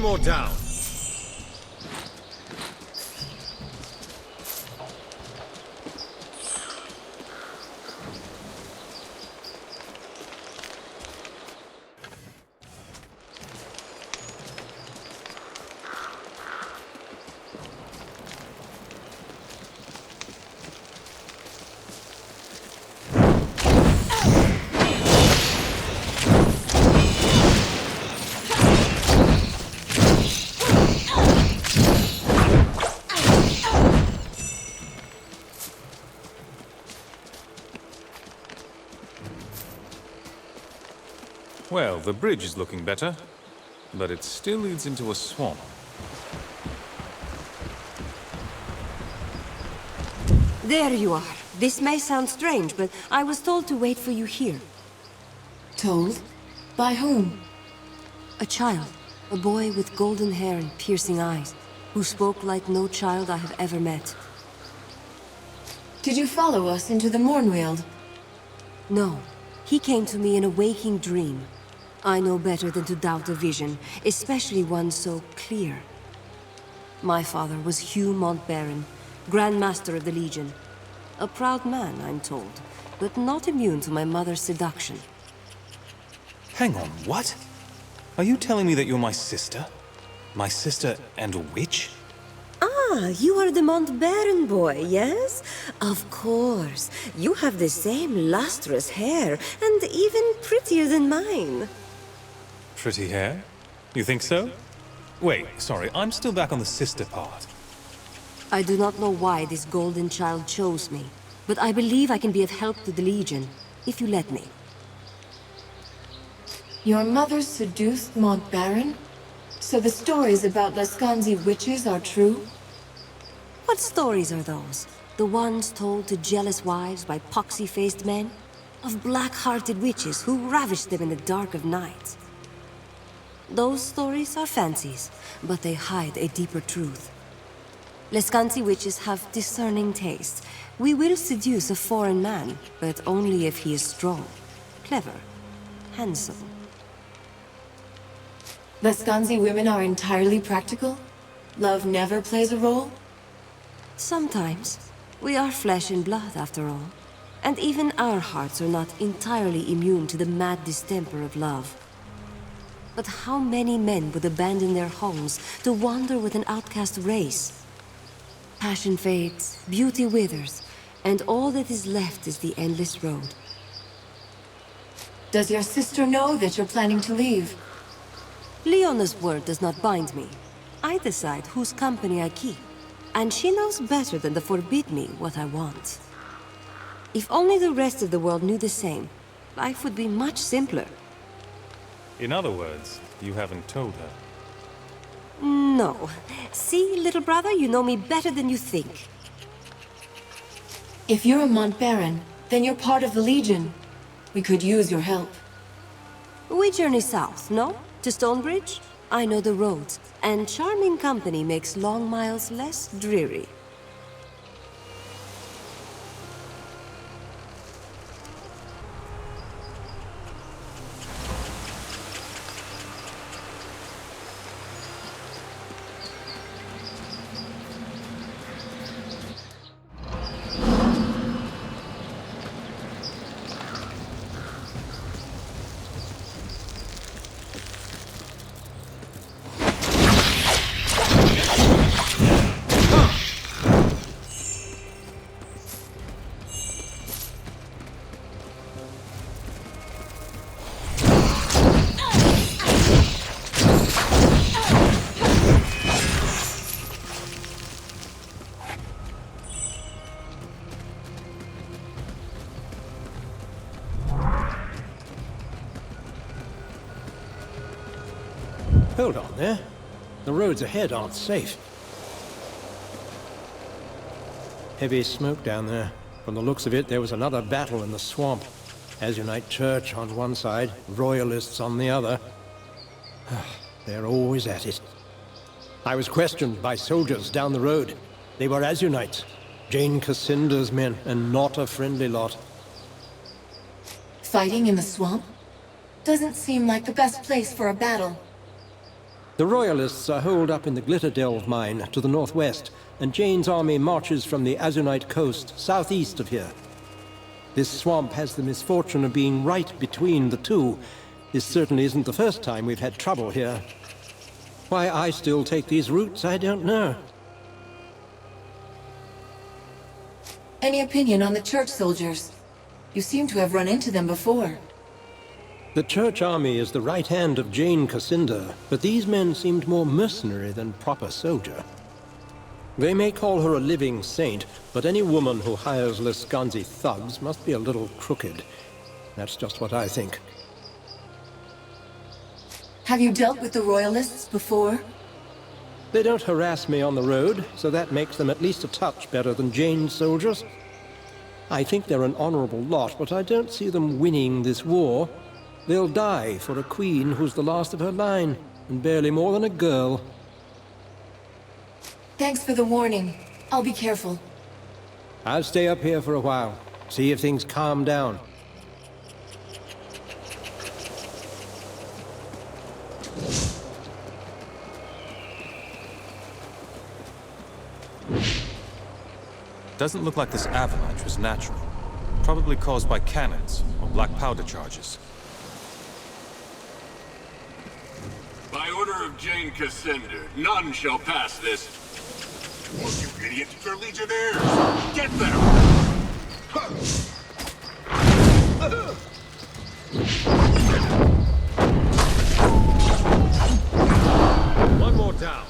more down. Well, the bridge is looking better, but it still leads into a swamp. There you are. This may sound strange, but I was told to wait for you here. Told? By whom? A child. A boy with golden hair and piercing eyes, who spoke like no child I have ever met. Did you follow us into the Mornweald? No. He came to me in a waking dream. I know better than to doubt a vision, especially one so clear. My father was Hugh Montbarron, Grand Master of the Legion. A proud man, I'm told, but not immune to my mother's seduction. Hang on, what? Are you telling me that you're my sister? My sister and a witch? Ah, you are the Montbarron boy, yes? Of course. You have the same lustrous hair, and even prettier than mine. Pretty hair? You think so? Wait, sorry, I'm still back on the sister part. I do not know why this golden child chose me, but I believe I can be of help to the Legion, if you let me. Your mother seduced Montbarron? So the stories about Lascanzi witches are true? What stories are those? The ones told to jealous wives by poxy-faced men? Of black-hearted witches who ravished them in the dark of night? Those stories are fancies, but they hide a deeper truth. Lascanzi witches have discerning taste. We will seduce a foreign man, but only if he is strong, clever, handsome. Lascanzi women are entirely practical? Love never plays a role? Sometimes. We are flesh and blood, after all. And even our hearts are not entirely immune to the mad distemper of love. But how many men would abandon their homes to wander with an outcast race? Passion fades, beauty withers, and all that is left is the endless road. Does your sister know that you're planning to leave? Leona's word does not bind me. I decide whose company I keep. And she knows better than to forbid me what I want. If only the rest of the world knew the same, life would be much simpler. In other words, you haven't told her. No. See, little brother, you know me better than you think. If you're a Montbarron, then you're part of the Legion. We could use your help. We journey south, no? To Stonebridge? I know the roads, and charming company makes long miles less dreary. Hold on there. The roads ahead aren't safe. Heavy smoke down there. From the looks of it, there was another battle in the swamp. Azunite Church on one side, Royalists on the other. They're always at it. I was questioned by soldiers down the road. They were Azunites. Jane Cassinda's men, and not a friendly lot. Fighting in the swamp? Doesn't seem like the best place for a battle. The Royalists are holed up in the Glitterdelve mine to the northwest, and Jane's army marches from the Azunite coast southeast of here. This swamp has the misfortune of being right between the two. This certainly isn't the first time we've had trouble here. Why I still take these routes, I don't know. Any opinion on the church soldiers? You seem to have run into them before. The Church army is the right hand of Jane Cassinda, but these men seemed more mercenary than proper soldier. They may call her a living saint, but any woman who hires Lescanzi thugs must be a little crooked. That's just what I think. Have you dealt with the Royalists before? They don't harass me on the road, so that makes them at least a touch better than Jane's soldiers. I think they're an honorable lot, but I don't see them winning this war. They'll die for a queen who's the last of her line, and barely more than a girl. Thanks for the warning. I'll be careful. I'll stay up here for a while, see if things calm down. Doesn't look like this avalanche was natural. Probably caused by cannons or black powder charges. By order of Jane Cassinda, none shall pass this. Look, you idiots, they're legionnaires! Get them! One more down.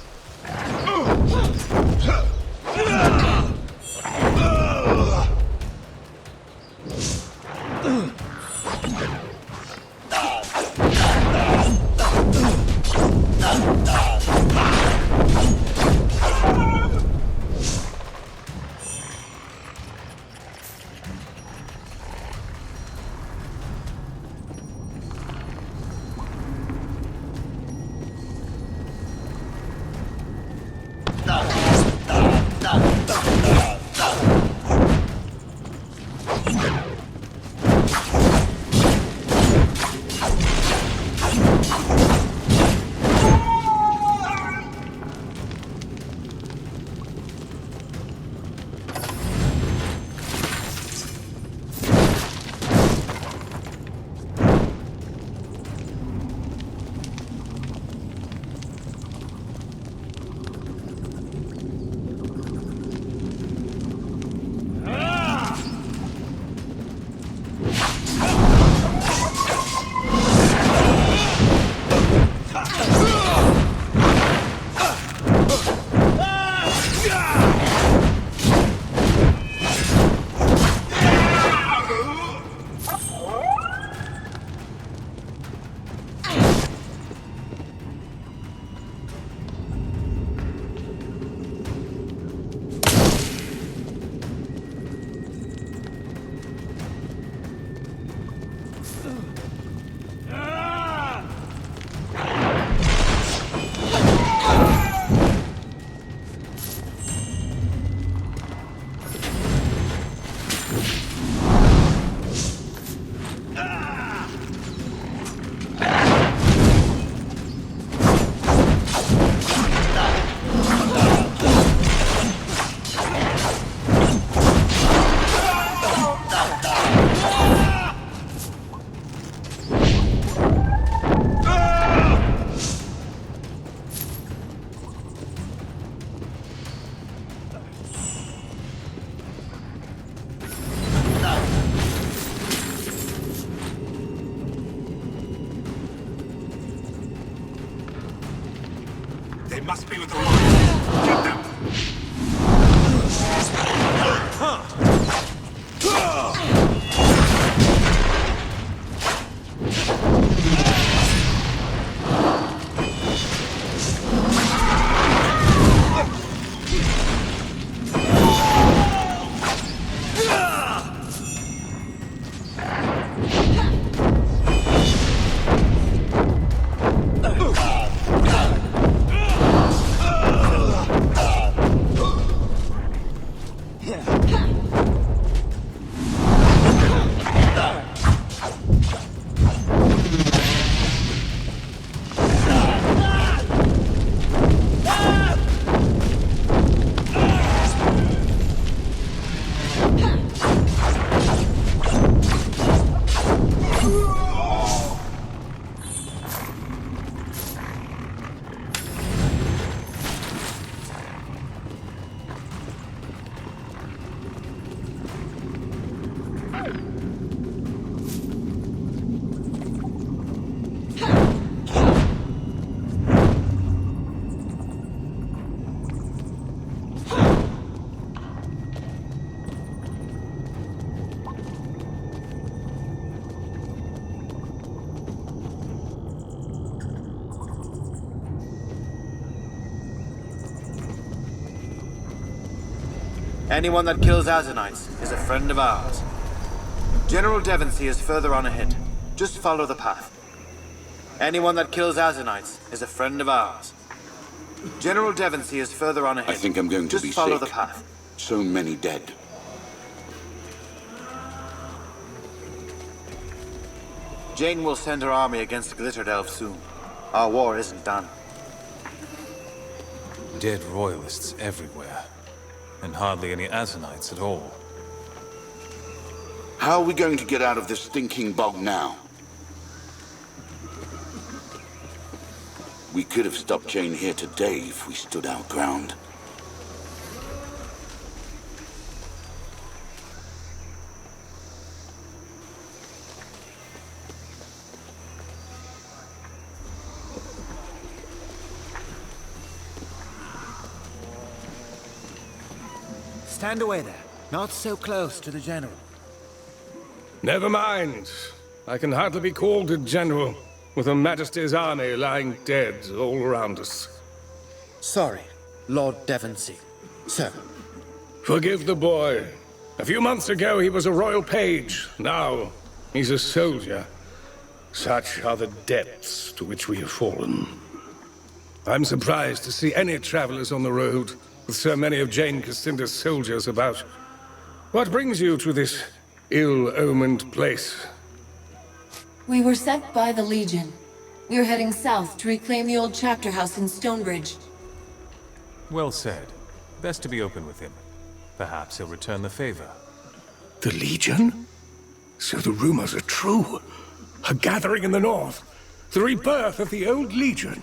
They must be with the Royals. Get them! Anyone that kills Azanites is a friend of ours. General Devonsey is further on ahead. Just follow the path. Anyone that kills Azanites is a friend of ours. General Devonsey is further on ahead. I think I'm going to be Just follow sick. the path. So many dead. Jane will send her army against Glitterdelve soon. Our war isn't done. Dead royalists everywhere. And hardly any Azanites at all. How are we going to get out of this stinking bog now? We could have stopped Jane here today if we stood our ground. Stand away there. Not so close to the General. Never mind. I can hardly be called a general, with Her Majesty's army lying dead all around us. Sorry, Lord Devonsey. Sir. Forgive the boy. A few months ago he was a royal page. Now he's a soldier. Such are the depths to which we have fallen. I'm surprised to see any travelers on the road, with so many of Jane Cassinder's soldiers about. What brings you to this ill-omened place? We were sent by the Legion. We're heading south to reclaim the old chapter house in Stonebridge. Well said. Best to be open with him. Perhaps he'll return the favor. The Legion? So the rumors are true. A gathering in the north. The rebirth of the old Legion.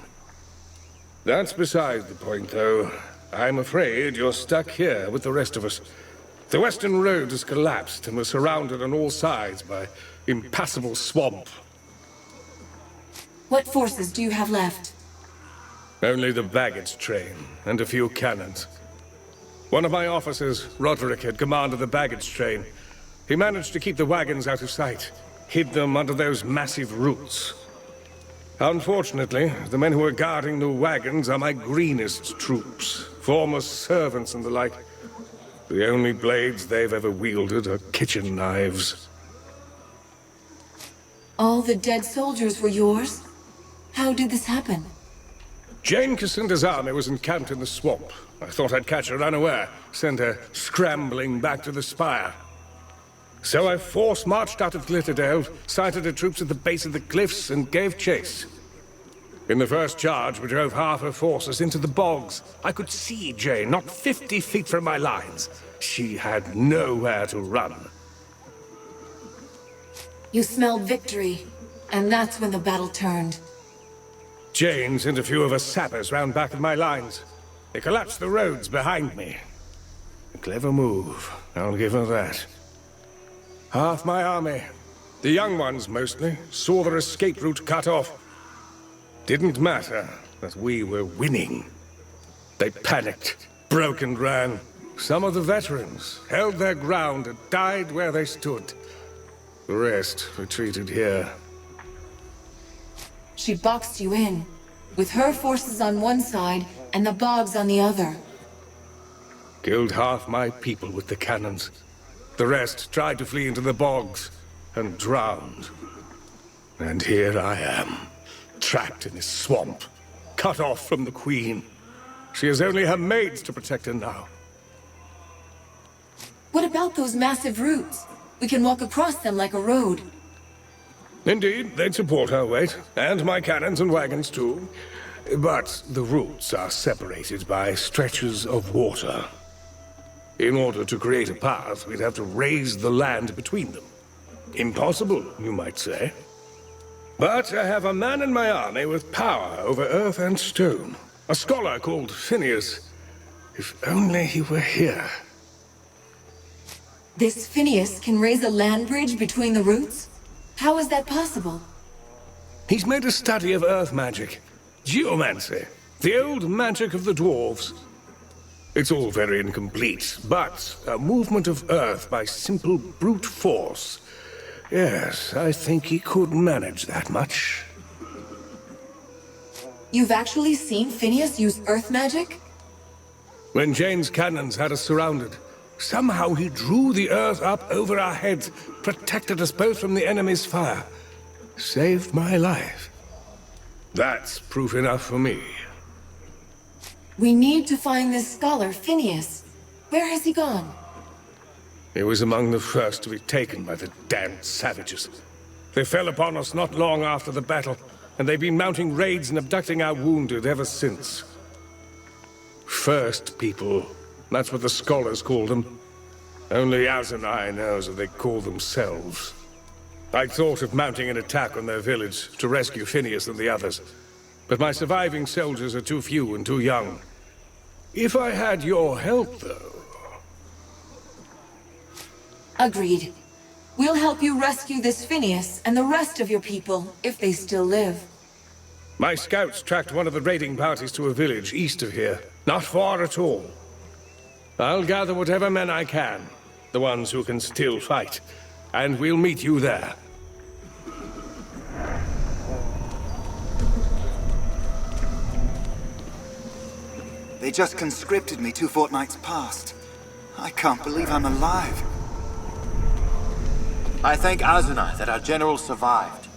That's beside the point, though. I'm afraid you're stuck here with the rest of us. The western road has collapsed and we're surrounded on all sides by impassable swamp. What forces do you have left? Only the baggage train and a few cannons. One of my officers, Roderick, had command of the baggage train. He managed to keep the wagons out of sight, hid them under those massive roots. Unfortunately, the men who are guarding the wagons are my greenest troops, former servants and the like. The only blades they've ever wielded are kitchen knives. All the dead soldiers were yours? How did this happen? Jane Cassinder's army was encamped in the swamp. I thought I'd catch her unaware, send her scrambling back to the spire. So I force-marched out of Glitterdelve, sighted her troops at the base of the cliffs, and gave chase. In the first charge, we drove half her forces into the bogs. I could see Jane, not 50 feet from my lines. She had nowhere to run. You smelled victory, and that's when the battle turned. Jane sent a few of her sappers round back of my lines. They collapsed the roads behind me. A clever move, I'll give her that. Half my army, the young ones mostly, saw their escape route cut off. Didn't matter that we were winning. They panicked, broke and ran. Some of the veterans held their ground and died where they stood. The rest retreated here. She boxed you in, with her forces on one side and the bogs on the other. Killed half my people with the cannons. The rest tried to flee into the bogs and drowned. And here I am, trapped in this swamp, cut off from the Queen. She has only her maids to protect her now. What about those massive roots? We can walk across them like a road. Indeed, they'd support our weight, and my cannons and wagons too. But the routes are separated by stretches of water. In order to create a path, we'd have to raise the land between them. Impossible, you might say. But I have a man in my army with power over earth and stone. A scholar called Phineas. If only he were here. This Phineas can raise a land bridge between the roots? How is that possible? He's made a study of earth magic. Geomancy. The old magic of the dwarves. It's all very incomplete, but a movement of earth by simple brute force. Yes, I think he could manage that much. You've actually seen Phineas use earth magic? When Jane's cannons had us surrounded, Somehow he drew the earth up over our heads, protected us both from the enemy's fire. Saved my life. That's proof enough for me. We need to find this scholar, Phineas. Where has he gone? He was among the first to be taken by the damned savages. They fell upon us not long after the battle, and they've been mounting raids and abducting our wounded ever since. First people, that's what the scholars call them. Only Azanai knows what they call themselves. I thought of mounting an attack on their village to rescue Phineas and the others, but my surviving soldiers are too few and too young. If I had your help, though... Agreed. We'll help you rescue this Phineas and the rest of your people, if they still live. My scouts tracked one of the raiding parties to a village east of here. Not far at all. I'll gather whatever men I can, the ones who can still fight, and we'll meet you there. They just conscripted me 2 fortnights past. I can't believe I'm alive. I thank Azunai that our general survived.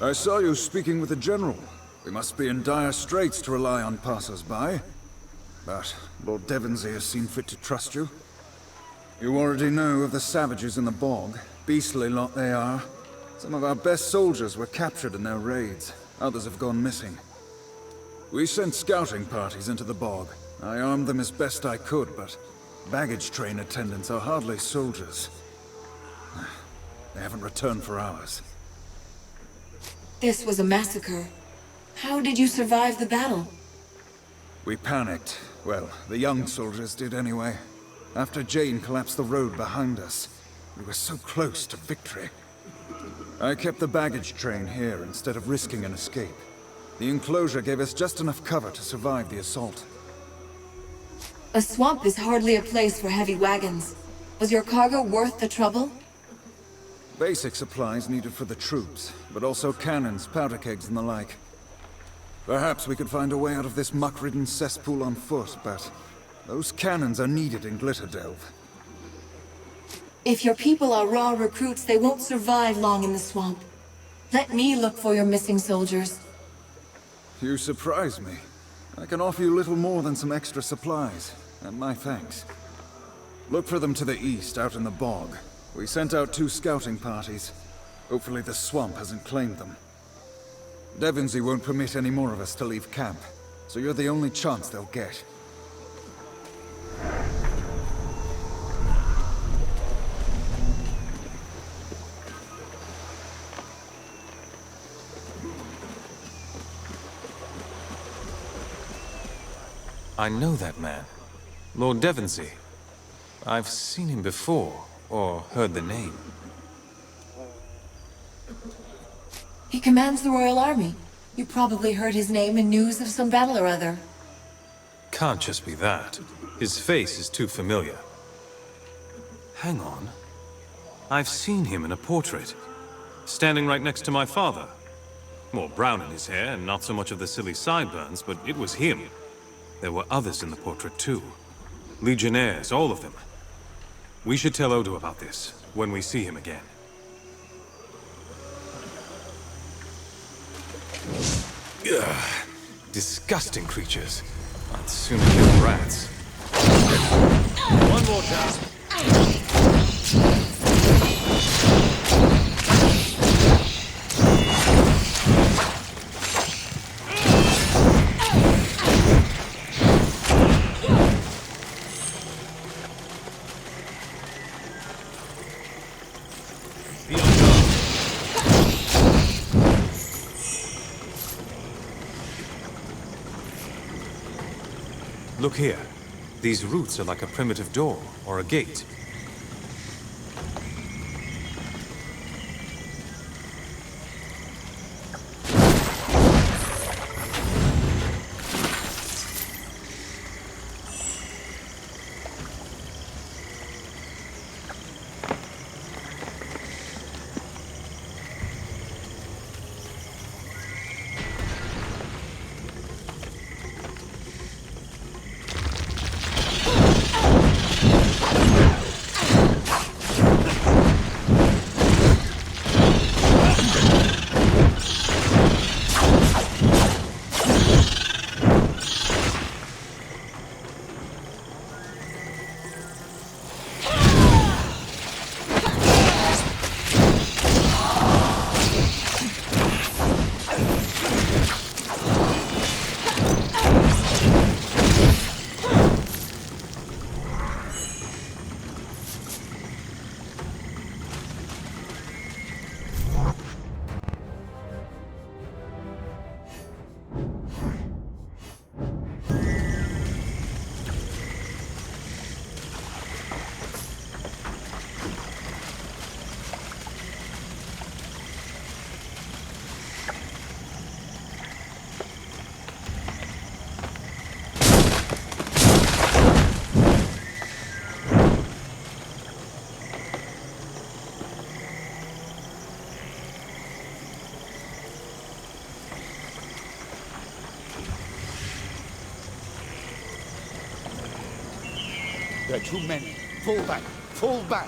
I saw you speaking with the General. We must be in dire straits to rely on passers-by. But Lord Devonsey has seen fit to trust you. You already know of the savages in the bog. Beastly lot they are. Some of our best soldiers were captured in their raids. Others have gone missing. We sent scouting parties into the bog. I armed them as best I could, but baggage train attendants are hardly soldiers. They haven't returned for hours. This was a massacre. How did you survive the battle? We panicked. Well, the young soldiers did anyway. After Jane collapsed the road behind us, we were so close to victory. I kept the baggage train here instead of risking an escape. The enclosure gave us just enough cover to survive the assault. A swamp is hardly a place for heavy wagons. Was your cargo worth the trouble? Basic supplies needed for the troops, but also cannons, powder kegs, and the like. Perhaps we could find a way out of this muck-ridden cesspool on foot, but those cannons are needed in Glitterdelve. If your people are raw recruits, they won't survive long in the swamp. Let me look for your missing soldiers. You surprise me. I can offer you little more than some extra supplies, and my thanks. Look for them to the east, out in the bog. We sent out 2 scouting parties. Hopefully the swamp hasn't claimed them. Devonsey won't permit any more of us to leave camp, so you're the only chance they'll get. I know that man. Lord Devonsey. I've seen him before, or heard the name. He commands the Royal Army. You probably heard his name in news of some battle or other. Can't just be that. His face is too familiar. Hang on. I've seen him in a portrait. Standing right next to my father. More brown in his hair, and not so much of the silly sideburns, but it was him. There were others in the portrait too. Legionnaires, all of them. We should tell Odo about this, when we see him again. Ugh. Disgusting creatures. I'd sooner kill rats. One more chance. Look here. These roots are like a primitive door, or a gate. There are too many. Fall back. Fall back.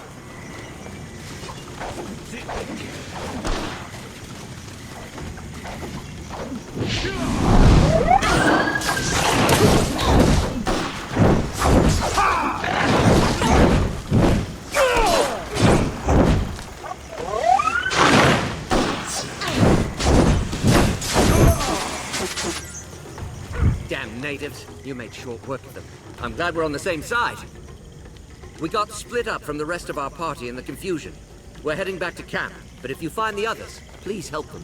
Damn natives. You made short work of them. I'm glad we're on the same side. We got split up from the rest of our party in the confusion. We're heading back to camp, but if you find the others, please help them.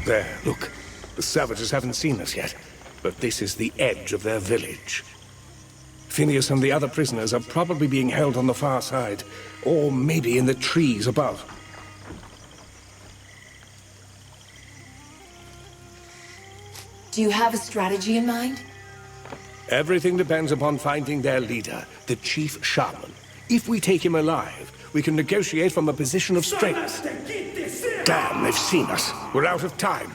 There, look. The savages haven't seen us yet, but this is the edge of their village. Phineas and the other prisoners are probably being held on the far side, or maybe in the trees above. Do you have a strategy in mind? Everything depends upon finding their leader, the chief shaman. If we take him alive, we can negotiate from a position of strength. Damn, they've seen us. We're out of time.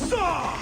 Saw!